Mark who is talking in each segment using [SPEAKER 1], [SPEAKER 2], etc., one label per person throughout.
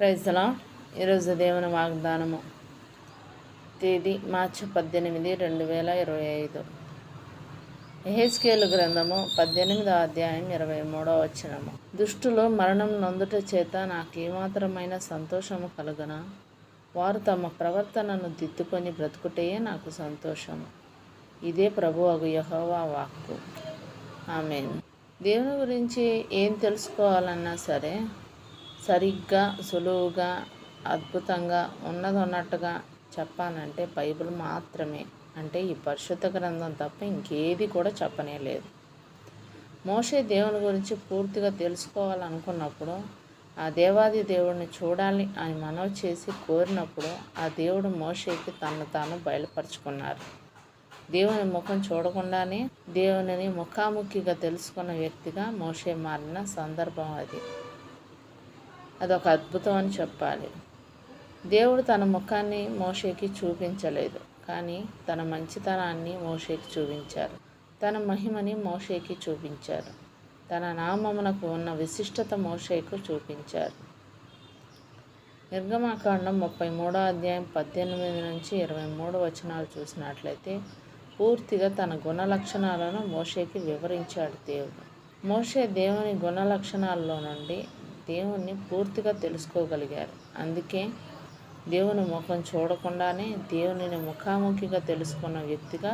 [SPEAKER 1] Praise the lord. ఈరోజు దేవుని వాగ్దానము, తేదీ మార్చి 18, 2025. యెహెజ్కేలు గ్రంథము 18వ అధ్యాయం 23వ వచనము. దుష్టులు మరణం నొందుట చేత నాకేమాత్రమైన సంతోషము కలుగునా? వారు తమ ప్రవర్తనను దిద్దుకొని బ్రతుకుటయే నాకు సంతోషము. ఇదే ప్రభువగు యెహోవా వాక్కు. ఆమేన్. దేవుని గురించి ఏం తెలుసుకోవాలన్నా సరే సరిగ్గా, సులువుగా, అద్భుతంగా, ఉన్నట్టుగా చెప్పాలంటే బైబిల్ మాత్రమే. అంటే ఈ పరిశుద్ధ గ్రంథం తప్ప ఇంకేది కూడా చెప్పనే లేదు. మోషే దేవుని గురించి పూర్తిగా తెలుసుకోవాలనుకున్నప్పుడు, ఆ దేవాది దేవుడిని చూడాలి అని మనవి చేసి కోరినప్పుడు, ఆ దేవుడు మోషేకి తనను తాను బయలుపరుచుకున్నారు. దేవుని ముఖం చూడకుండానే దేవునిని ముఖాముఖిగా తెలుసుకున్న వ్యక్తిగా మోషే మారిన సందర్భం అది. అదొక అద్భుతం అని చెప్పాలి. దేవుడు తన ముఖాన్ని మోషేకి చూపించలేదు, కానీ తన మంచితనాన్ని మోషేకి చూపించారు. తన మహిమని మోషేకి చూపించారు. తన నామమునకు ఉన్న విశిష్టత మోషేకు చూపించారు. నిర్గమాకాండం 33వ అధ్యాయం 18 నుంచి 23 వచనాలు చూసినట్లయితే పూర్తిగా తన గుణ లక్షణాలను మోషేకి వివరించాడు దేవుడు. మోషే దేవుని గుణ లక్షణాల్లో నుండి దేవుణ్ణి పూర్తిగా తెలుసుకోగలిగారు. అందుకే దేవుని ముఖం చూడకుండానే దేవునిని ముఖాముఖిగా తెలుసుకున్న వ్యక్తిగా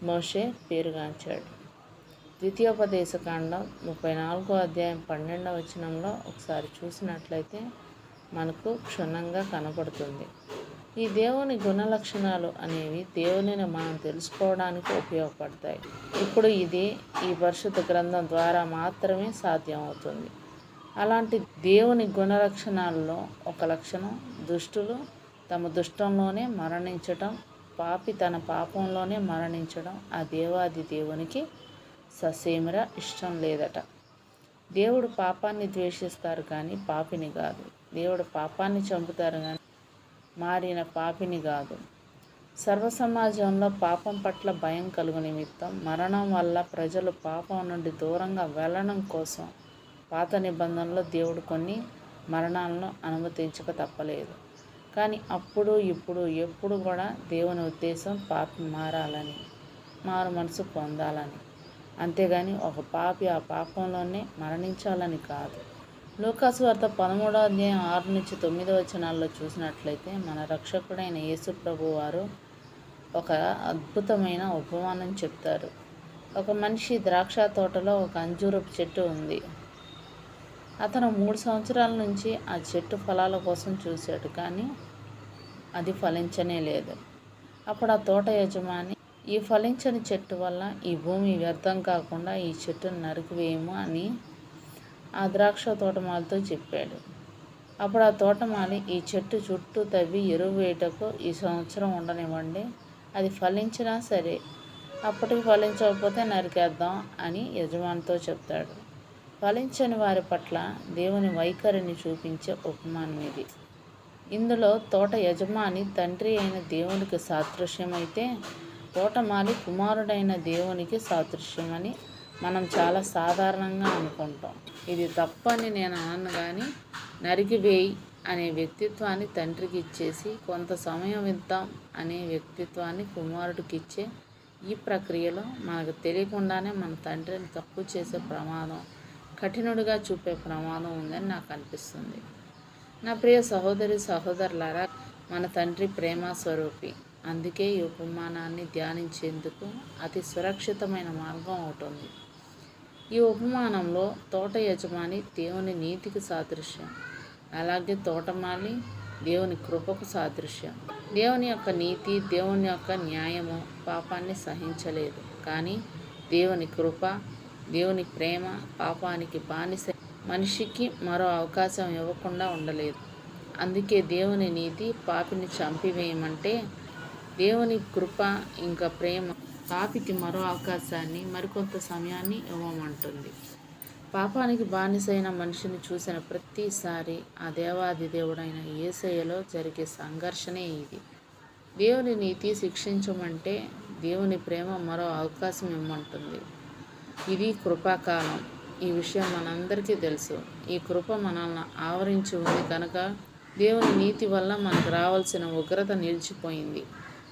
[SPEAKER 1] మోషే పేరుగాంచాడు. ద్వితీయోపదేశకాండం 34వ అధ్యాయం 12వ వచనంలో ఒకసారి చూసినట్లయితే మనకు క్షుణ్ణంగా కనబడుతుంది. ఈ దేవుని గుణ లక్షణాలు అనేవి దేవునిని మనం తెలుసుకోవడానికి ఉపయోగపడతాయి. ఇప్పుడు ఇది ఈ పరిశుద్ధ గ్రంథం ద్వారా మాత్రమే సాధ్యమవుతుంది. అలాంటి దేవుని గుణ లక్షణాల్లో ఒక లక్షణం, దుష్టులు తమ దుష్టంలోనే మరణించటం, పాపి తన పాపంలోనే మరణించడం ఆ దేవాది దేవునికి ససేమిరా ఇష్టం లేదట. దేవుడు పాపాన్ని ద్వేషిస్తారు కానీ పాపిని కాదు. దేవుడు పాపాన్ని చంపుతారు కానీ మారిన పాపిని కాదు. సర్వ సమాజంలో పాపం పట్ల భయం కలుగు నిమిత్తం మరణం వల్ల ప్రజలు పాపం నుండి దూరంగా వెళ్ళడం కోసం పాత నిబంధనలో దేవుడు కొన్ని మరణాలను అనుమతించక తప్పలేదు. కానీ అప్పుడు ఇప్పుడు ఎప్పుడు కూడా దేవుని ఉద్దేశం పాపి మారాలని, మారు మనసు పొందాలని, అంతేగాని ఒక పాపి ఆ పాపంలోనే మరణించాలని కాదు. లూకాసు వార్త 13వ అధ్యాయం 6 నుంచి 9 వచనాల్లో చూసినట్లయితే మన రక్షకుడైన యేసు ప్రభు వారు ఒక అద్భుతమైన ఉపమానం చెప్తారు. ఒక మనిషి ద్రాక్ష తోటలో ఒక అంజూరపు చెట్టు ఉంది. అతను 3 సంవత్సరాల నుంచి ఆ చెట్టు ఫలాల కోసం చూశాడు, కానీ అది ఫలించనే లేదు. అప్పుడు ఆ తోట యజమాని, ఈ ఫలించని చెట్టు వల్ల ఈ భూమి వ్యర్థం కాకుండా ఈ చెట్టును నరికివేయము అని ఆ ద్రాక్ష తోటమాలితో చెప్పాడు. అప్పుడు ఆ తోటమాలి, ఈ చెట్టు చుట్టూ తవ్వి ఎరువు వేయటకు ఈ సంవత్సరం ఉండనివ్వండి, అది ఫలించినా సరే, అప్పటికి ఫలించకపోతే నరికేద్దాం అని యజమానితో చెప్తాడు. ఫలించని వారి పట్ల దేవుని వైఖరిని చూపించే ఉపమానం ఇది. ఇందులో తోట యజమాని తండ్రి అయిన దేవునికి సాదృశ్యమైతే, తోటమాలి కుమారుడైన దేవునికి సాదృశ్యమని మనం చాలా సాధారణంగా అనుకుంటాం. ఇది తప్పని నేను అనను, కానీ నరికివేయి అనే వ్యక్తిత్వాన్ని తండ్రికి ఇచ్చేసి కొంత సమయం ఇద్దాం అనే వ్యక్తిత్వాన్ని కుమారుడికి ఇచ్చే ఈ ప్రక్రియలో మనకు తెలియకుండానే మన తండ్రిని తక్కువ చేసే ప్రమాదం, కఠినుడిగా చూపే ప్రమాదం ఉందని నాకు అనిపిస్తుంది. నా ప్రియ సహోదరి సహోదరులారా, మన తండ్రి ప్రేమ స్వరూపి. అందుకే ఈ ఉపమానాన్ని ధ్యానించేందుకు అతి సురక్షితమైన మార్గం ఉంటుంది. ఈ ఉపమానంలో తోట యజమాని దేవుని నీతికి సాదృశ్యం, అలాగే తోటమాలి దేవుని కృపకు సాదృశ్యం. దేవుని యొక్క నీతి, దేవుని యొక్క న్యాయము పాపాన్ని సహించలేదు, కానీ దేవుని కృప, దేవుని ప్రేమ పాపానికి బానిస మనిషికి మరో అవకాశం ఇవ్వకుండా ఉండలేదు. అందుకే దేవుని నీతి పాపిని చంపివేయమంటే, దేవుని కృప ఇంకా ప్రేమ పాపికి మరో అవకాశాన్ని, మరికొంత సమయాన్ని ఇవ్వమంటుంది. పాపానికి బానిసైన మనిషిని చూసిన ప్రతిసారి ఆ దేవాది దేవుడైన యేసయ్యలో జరిగే సంఘర్షణే ఇది. దేవుని నీతి శిక్షించమంటే, దేవుని ప్రేమ మరో అవకాశం ఇవ్వమంటుంది. ఇది కృపాకాలం. ఈ విషయం మనందరికీ తెలుసు. ఈ కృప మనల్ని ఆవరించి ఉంది కనుక దేవుని నీతి వల్ల మనకు రావాల్సిన ఉగ్రత నిలిచిపోయింది.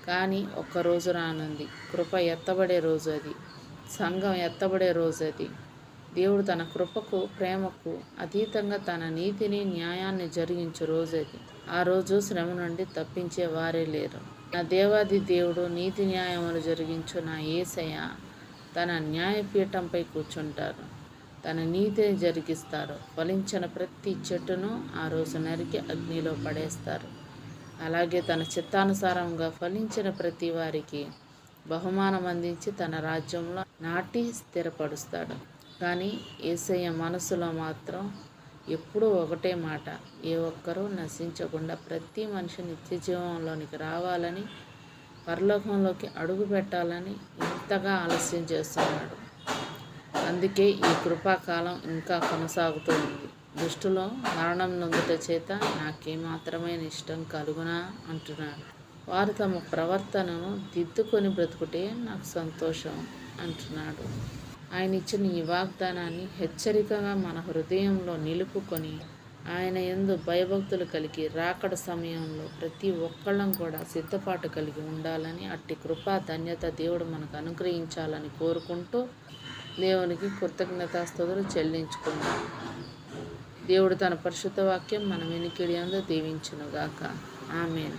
[SPEAKER 1] కానీ ఒక్కరోజు రానుంది. కృప ఎత్తబడే రోజు అది. సంఘం ఎత్తబడే రోజు అది. దేవుడు తన కృపకు, ప్రేమకు అతీతంగా తన నీతిని, న్యాయాన్ని జరిగించే రోజు అది. ఆ రోజు శ్రమ నుండి తప్పించే వారే లేరు. నా దేవాది దేవుడు నీతి న్యాయములు జరిగించు నా యేసయ్య తన న్యాయపీఠంపై కూర్చుంటారు. తన నీతిని జరిగిస్తారు. ఫలించిన ప్రతి చెట్టును ఆ రోజు నరికి అగ్నిలో పడేస్తారు. అలాగే తన చిత్తానుసారంగా ఫలించిన ప్రతి వారికి బహుమానం అందించి తన రాజ్యంలో నాటి స్థిరపరుస్తాడు. కానీ యేసయ్య మనసులో మాత్రం ఎప్పుడూ ఒకటే మాట, ఏ ఒక్కరూ నశించకుండా ప్రతి మనిషి నిత్య జీవంలోనికి రావాలని, పరలోకంలోకి అడుగు పెట్టాలని ఇంతగా ఆలస్యం చేస్తున్నాడు. అందుకే ఈ కృపాకాలం ఇంకా కొనసాగుతూ ఉంది. దుష్టులో మరణం నొందుట చేత నాకేమాత్రమైన ఇష్టం కలుగునా అంటున్నాడు. వారు తమ ప్రవర్తనను దిద్దుకొని బ్రతుకుటే నాకు సంతోషం అంటున్నాడు. ఆయన ఇచ్చిన ఈ వాగ్దానాన్ని హెచ్చరికగా మన హృదయంలో నిలుపుకొని ఆయన యందు భయభక్తులు కలిగి రాకడ సమయంలో ప్రతి ఒక్కళ్ళం కూడా సిద్ధపాటు కలిగి ఉండాలని, అట్టి కృపా ధన్యత దేవుడు మనకు అనుగ్రహించాలని కోరుకుంటూ దేవునికి కృతజ్ఞతాస్తుతులు చెల్లించుకుందాం. దేవుడు తన పరిశుద్ధ వాక్యం మన వినికిడి యందు దీవించునుగాక. ఆమేన్.